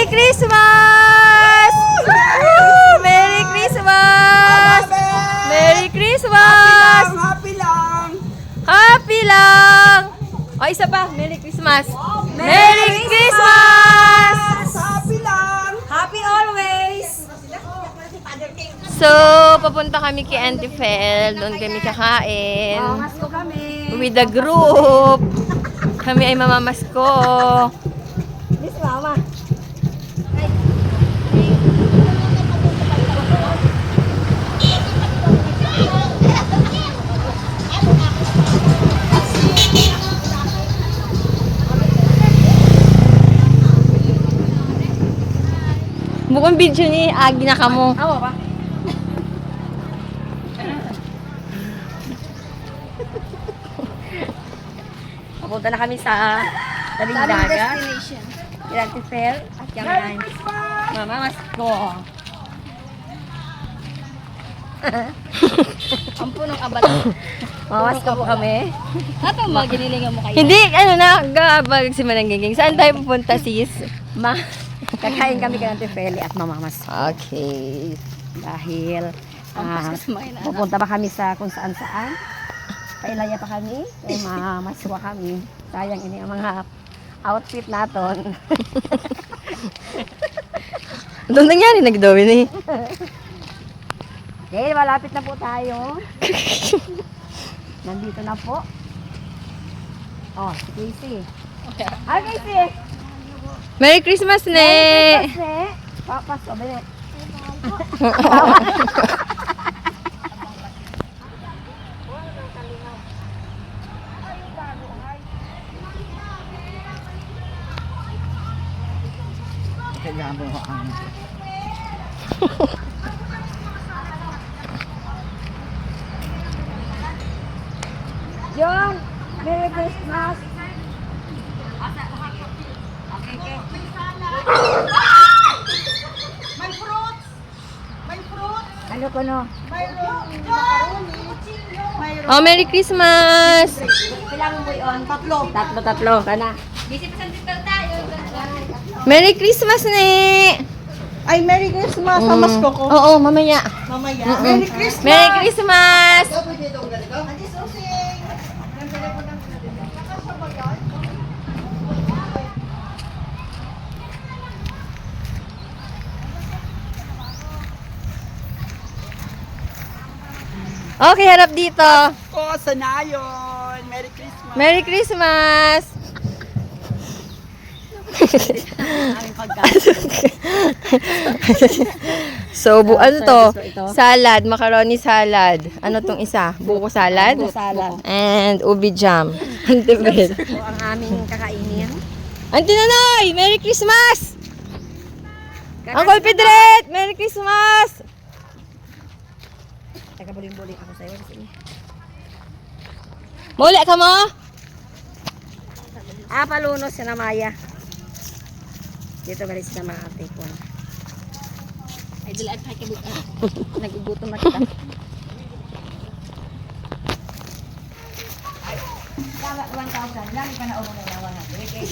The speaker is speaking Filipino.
Christmas! Woo! Merry Christmas! Merry Christmas! Happy lang! Happy lang! O, isa pa. Merry Christmas! Merry Christmas! Happy lang! Happy always! So, papunta kami kay Auntie Fel. Doon kami kakain. Masko kami. With the group. Kami ay mamamasko. Miss Mama. Bukong video ni Agi na kamo. Awa ba? Papunta na kami sa tabing dagat. Ilang Fel at yung Mama Masko. Ang punong abad. Mamasko po kami. Ato mga ginilingan mo kayo. Hindi, ano na, gabag si Mananggiging. Saan tayo pupunta, sis? Kakain kami kay Auntie Feli at Mama Masko. Okay. Dahil Pampas mga ina. pupunta ba kami sa kung saan saan. Pailaya pa kami. Kaya mamaswa kami. Sayang ini ang mga outfit naton. Doon nangyari nagdawin eh. Okay, malapit na po tayo. Nandito na po. Oh, si Casey. Hi, Casey! Merry Christmas, ne! Kasi, papas, o ba yun? Kailangan mo ang... Jong, Merry Christmas! May fruits! May fruits! Ano ko no? Mayroon macaroni! Mayroon Oh, Merry Christmas! Kailangan mo yun? tatlo! Tatlo. Kana. Merry Christmas, ne! Ay, Merry Christmas! Pamasko ko! Oo, mamaya. Mamaya. Merry Christmas! Merry Christmas! Ate Susing! Okay, harap dito. Ko, sanayon! Merry Christmas! Merry Christmas! Aming pagkain. So, ano to? Service po ito. Salad, macaroni salad. Ano tong isa? Buko salad? Buko salad. And ubi jam. Antibel. Ito ang aming kakainin. Auntie Nanay! Merry Christmas! Uncle Pedret! Merry Christmas! Teka, buling-buling ako sa'yo. Kasi... Muli ka mo? palunos si Namaya. Dito galing sa mga ate ko. Ay, dila at kay kabuka. Nagugutom na kita. Kala 1,000. Lagi ka na umunayawan natin. Okay?